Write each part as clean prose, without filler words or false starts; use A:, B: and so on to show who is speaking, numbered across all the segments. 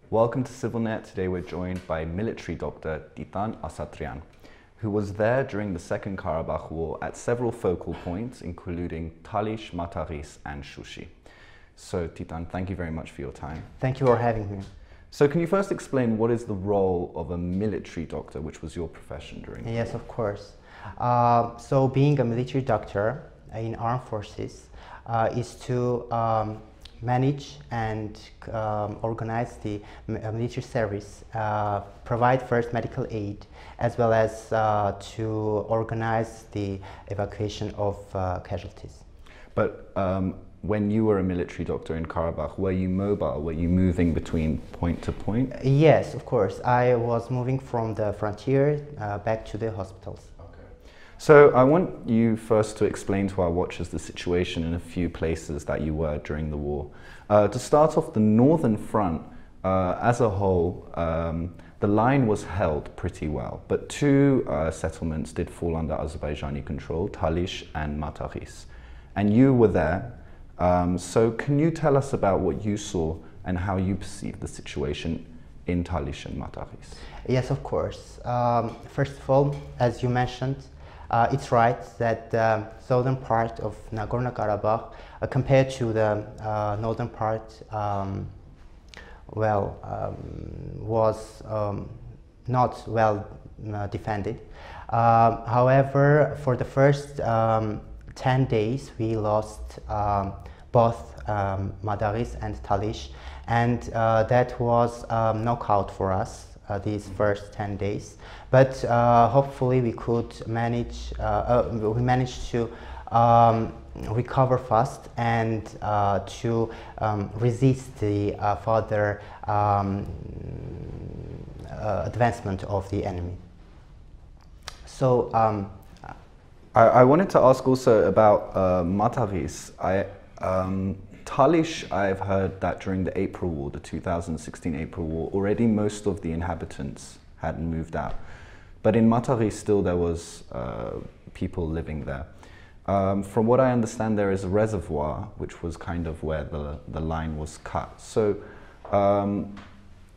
A: Welcome to CivilNet. Today we're joined by military doctor Titan Asatryan, who was there during the Second Karabakh War at several focal points, including Talish, Mataghis, and Shushi. So, Titan, thank you very much for your time.
B: Thank you for having me.
A: So, can you first explain what is the role of a military doctor, which was your profession during the war?
B: Yes, of course. So, being a military doctor in armed forces is to manage and organize the military service, provide first medical aid, as well as to organize the evacuation of casualties.
A: But when you were a military doctor in Karabakh, were you mobile? Were you moving between point to point?
B: Yes, of course. I was moving from the frontier back to the hospitals.
A: So I want you first to explain to our watchers the situation in a few places that you were during the war. To start off, the northern front as a whole, the line was held pretty well, but two settlements did fall under Azerbaijani control, Talish and Mataghis. And you were there, so can you tell us about what you saw and how you perceived the situation in Talish and Mataghis?
B: Yes, of course. First of all, as you mentioned, it's right that the southern part of Nagorno-Karabakh, compared to the northern part, was not well defended. However, for the first 10 days, we lost both Mataghis and Talish, and that was knockout for us. These first 10 days, but hopefully we could manage. We managed to recover fast and to resist the further advancement of the enemy. So
A: I wanted to ask also about Mataghis. Talish, I've heard that during the April War, the 2016 April War, already most of the inhabitants had moved out. But in Mataghis still there was people living there. From what I understand, there is a reservoir, which was kind of where the line was cut. So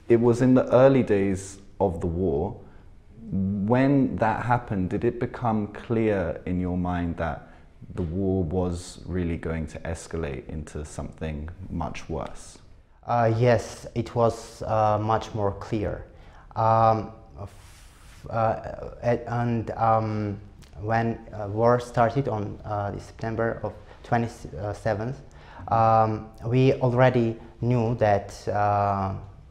A: it was in the early days of the war. When that happened, did it become clear in your mind that the war was really going to escalate into something much worse?
B: Yes, it was much more clear. When war started on September of 27th, we already knew that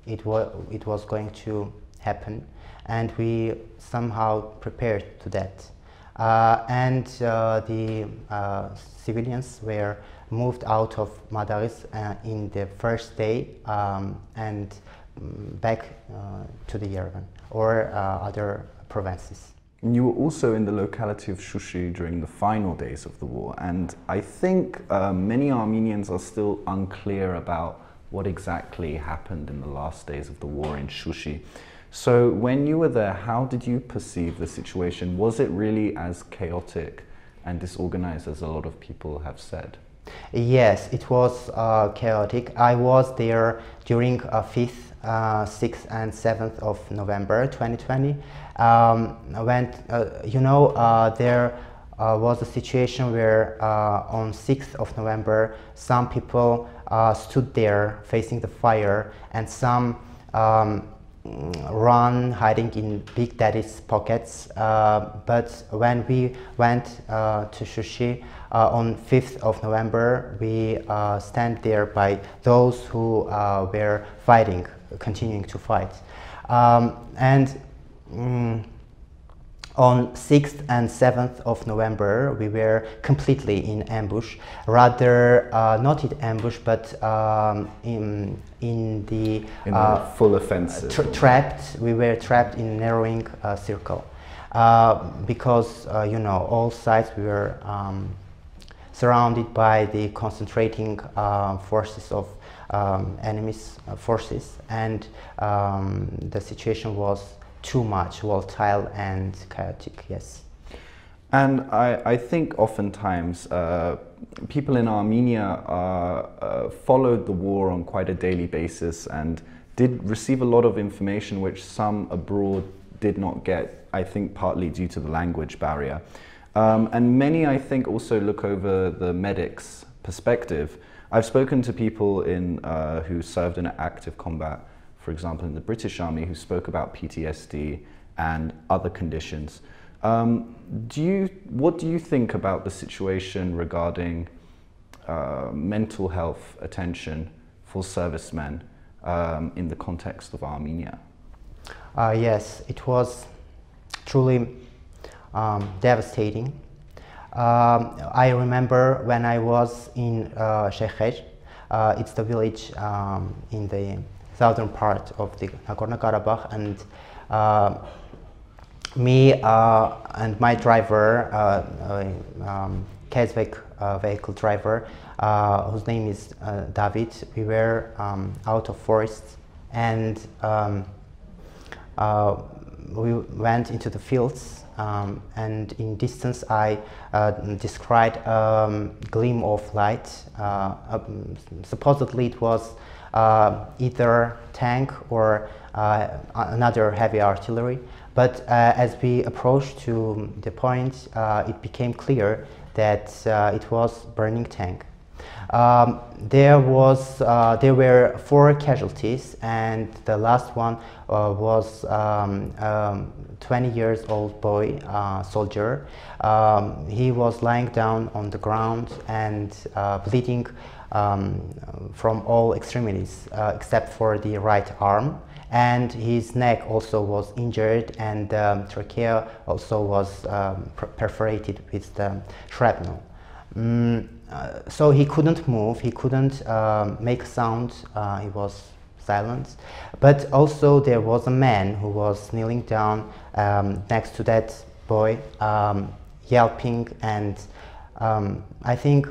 B: it was going to happen, and we somehow prepared to that. And the civilians were moved out of Mataghis in the first day and back to the Yerevan or other provinces.
A: You were also in the locality of Shushi during the final days of the war, and I think many Armenians are still unclear about what exactly happened in the last days of the war in Shushi. So when you were there, how did you perceive the situation? Was it really as chaotic and disorganized as a lot of people have said?
B: Yes, it was chaotic. I was there during 5th, 6th and 7th of November 2020. When, there was a situation where on 6th of November, some people stood there facing the fire, and some run hiding in Big Daddy's pockets, but when we went to Shushi on 5th of November, we stand there by those who were fighting, continuing to fight. On 6th and 7th of November, we were completely in ambush, rather not in ambush, but in the
A: full offensive.
B: We were trapped in a narrowing circle because all sides we were surrounded by the concentrating forces of enemy's forces, and the situation was too much volatile and chaotic, yes.
A: And I think oftentimes people in Armenia followed the war on quite a daily basis and did receive a lot of information which some abroad did not get, I think partly due to the language barrier. And many, I think, also look over the medic's perspective. I've spoken to people who served in active combat, for example, in the British Army, who spoke about PTSD and other conditions. What do you think about the situation regarding mental health attention for servicemen in the context of Armenia?
B: Yes, it was truly devastating. I remember when I was in Shekhet, it's the village in the southern part of the Second Karabakh, and me and my driver, vehicle driver, whose name is David, we were out of forest, and we went into the fields, and in distance I descried a gleam of light. Supposedly it was either tank or another heavy artillery, but as we approached to the point, it became clear that it was burning tank. There were 4 casualties, and the last one was 20 years old boy, soldier. He was lying down on the ground and bleeding from all extremities except for the right arm, and his neck also was injured, and trachea also was perforated with the shrapnel. So he couldn't move, he couldn't make a sound, he was silent. But also there was a man who was kneeling down next to that boy, yelping and I think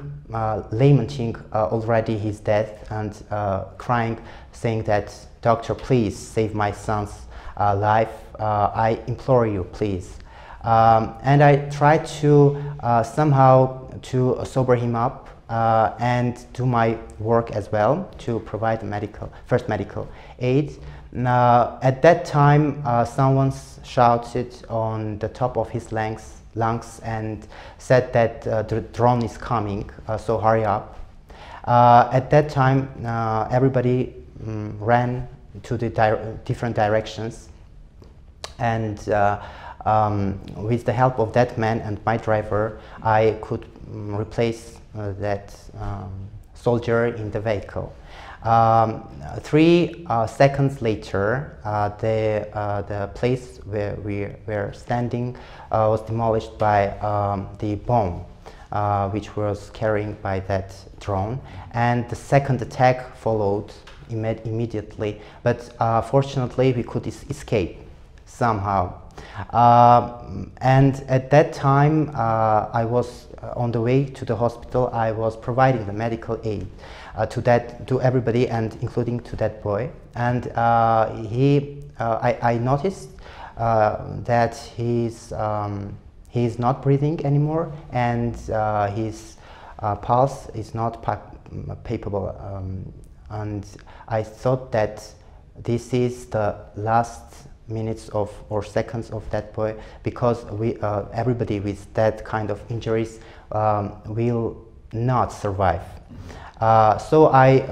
B: lamenting already his death, and crying, saying that, "Doctor, please save my son's life, I implore you, please." And I tried to somehow to sober him up and do my work as well, to provide first medical aid. At that time, someone shouted on the top of his lungs and said that the drone is coming, so hurry up. At that time, everybody ran to the different directions, and with the help of that man and my driver, I could replace that soldier in the vehicle. 3 seconds later, the place where we were standing was demolished by the bomb which was carried by that drone, and the second attack followed immediately, but fortunately we could escape somehow. And at that time I was on the way to the hospital. I was providing the medical aid to everybody, and including to that boy. And I noticed that he's not breathing anymore, and his pulse is not palpable. And I thought that this is the last minutes or seconds of that boy, because everybody with that kind of injuries will not survive. So I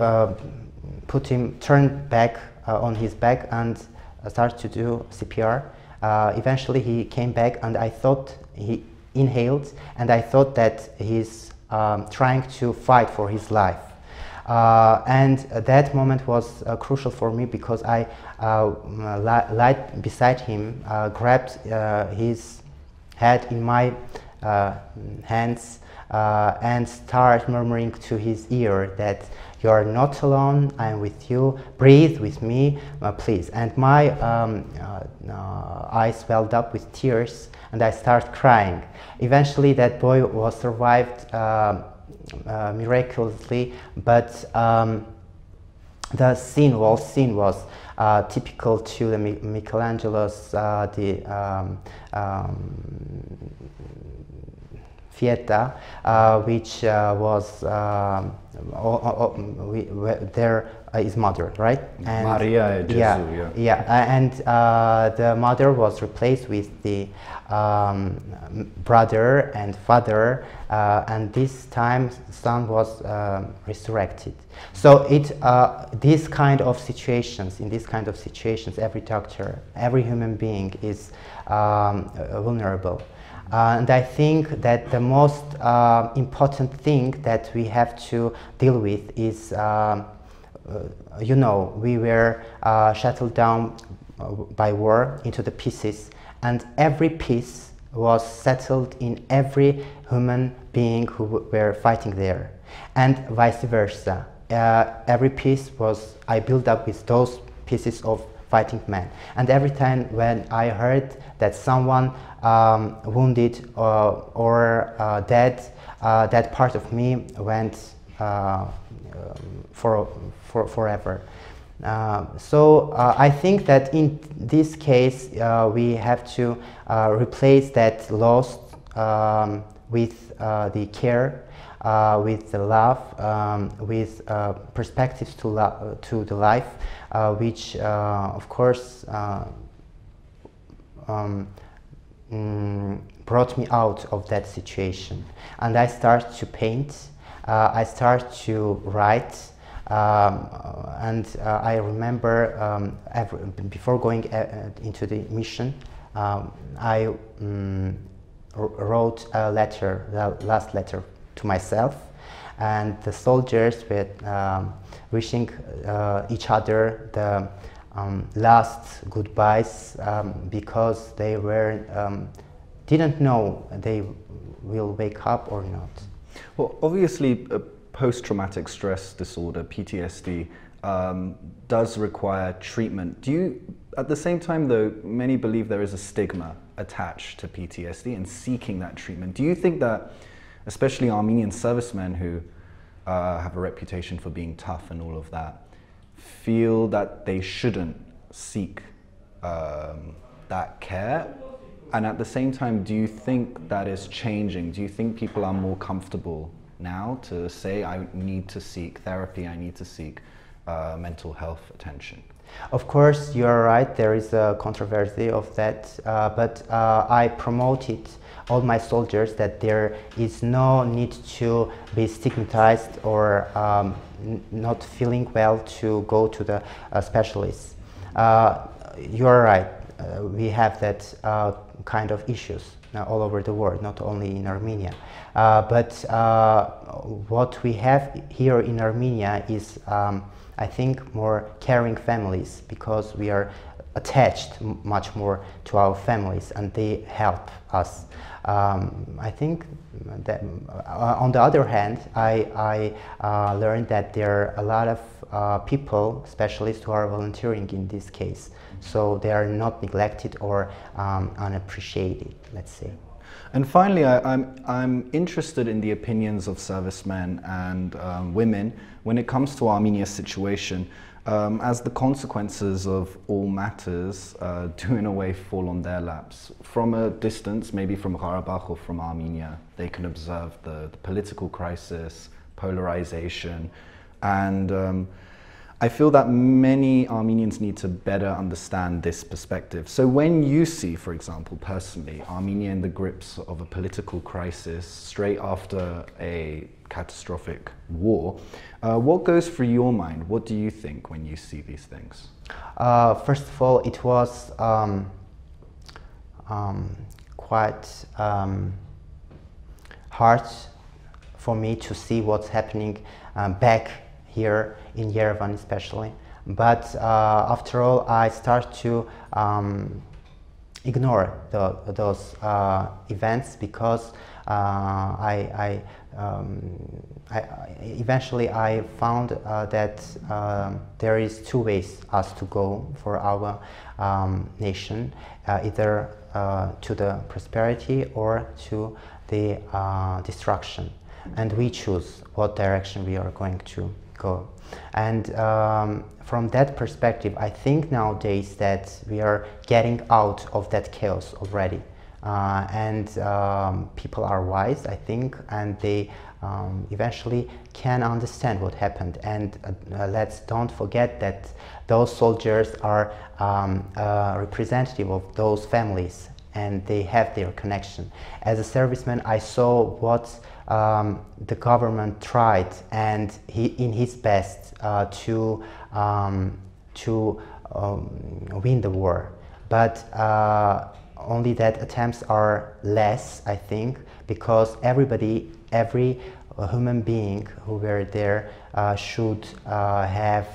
B: turned back on his back and started to do CPR. Eventually he came back, and I thought he inhaled, and I thought that he's trying to fight for his life. And that moment was crucial for me, because I lied beside him, grabbed his head in my hands, and started murmuring to his ear that, "You are not alone, I am with you, breathe with me, please." And my eyes welled up with tears, and I started crying. Eventually that boy was survived miraculously, but the scene was typical to the Michelangelo's Fieta, which was there his mother, right? And
A: Maria Jesu,
B: and the mother was replaced with the brother and father, and this time son was resurrected. So these kind of situations, every doctor, every human being is vulnerable. And I think that the most important thing that we have to deal with is, you know, we were shuttled down by war into the pieces, and every piece was settled in every human being who were fighting there, and vice versa. Every piece was, I built up with those pieces of fighting men, and every time when I heard that someone wounded or dead, that part of me went forever. So I think that in this case we have to replace that loss with the care, with the love, with perspectives to the life, which of course brought me out of that situation. And I start to paint, I start to write, and I remember before going into the mission, I wrote a letter, the last letter to myself, and the soldiers were wishing each other the last goodbyes, because they didn't know they will wake up or not.
A: Well, obviously, post-traumatic stress disorder, PTSD, does require treatment. Do you, at the same time though, many believe there is a stigma attached to PTSD and seeking that treatment. Do you think that, especially Armenian servicemen who have a reputation for being tough and all of that, feel that they shouldn't seek that care? And at the same time, do you think that is changing? Do you think people are more comfortable now to say, I need to seek therapy, I need to seek mental health attention?
B: Of course, you are right, there is a controversy of that, but I promoted all my soldiers that there is no need to be stigmatized or not feeling well to go to the specialists. You are right, we have that kind of issues all over the world, not only in Armenia. But what we have here in Armenia is, I think, more caring families, because we are attached much more to our families and they help us. I think that on the other hand, I learned that there are a lot of people, specialists, who are volunteering in this case. So they are not neglected or unappreciated, let's say.
A: And finally, I'm interested in the opinions of servicemen and women when it comes to Armenia's situation, as the consequences of all matters do in a way fall on their laps. From a distance, maybe from Karabakh or from Armenia, they can observe the political crisis, polarization, and I feel that many Armenians need to better understand this perspective. So when you see, for example, personally, Armenia in the grips of a political crisis straight after a catastrophic war, what goes through your mind? What do you think when you see these things?
B: First of all, it was quite hard for me to see what's happening back here in Yerevan especially, but after all I start to ignore those events, because eventually I found that there is two ways us to go for our nation, either to the prosperity or to the destruction, and we choose what direction we are going to go. And from that perspective, I think nowadays that we are getting out of that chaos already. and people are wise, I think, and they eventually can understand what happened. And let's don't forget that those soldiers are representative of those families, and they have their connection. As a serviceman, I saw what the government tried, and in his best to win the war. But only that attempts are less, I think, because every human being who were there should have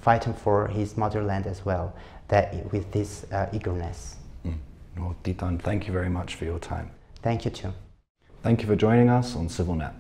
B: fighting for his motherland as well, that with this eagerness.
A: Well, Titan, thank you very much for your time.
B: Thank you too.
A: Thank you for joining us on CivilNet.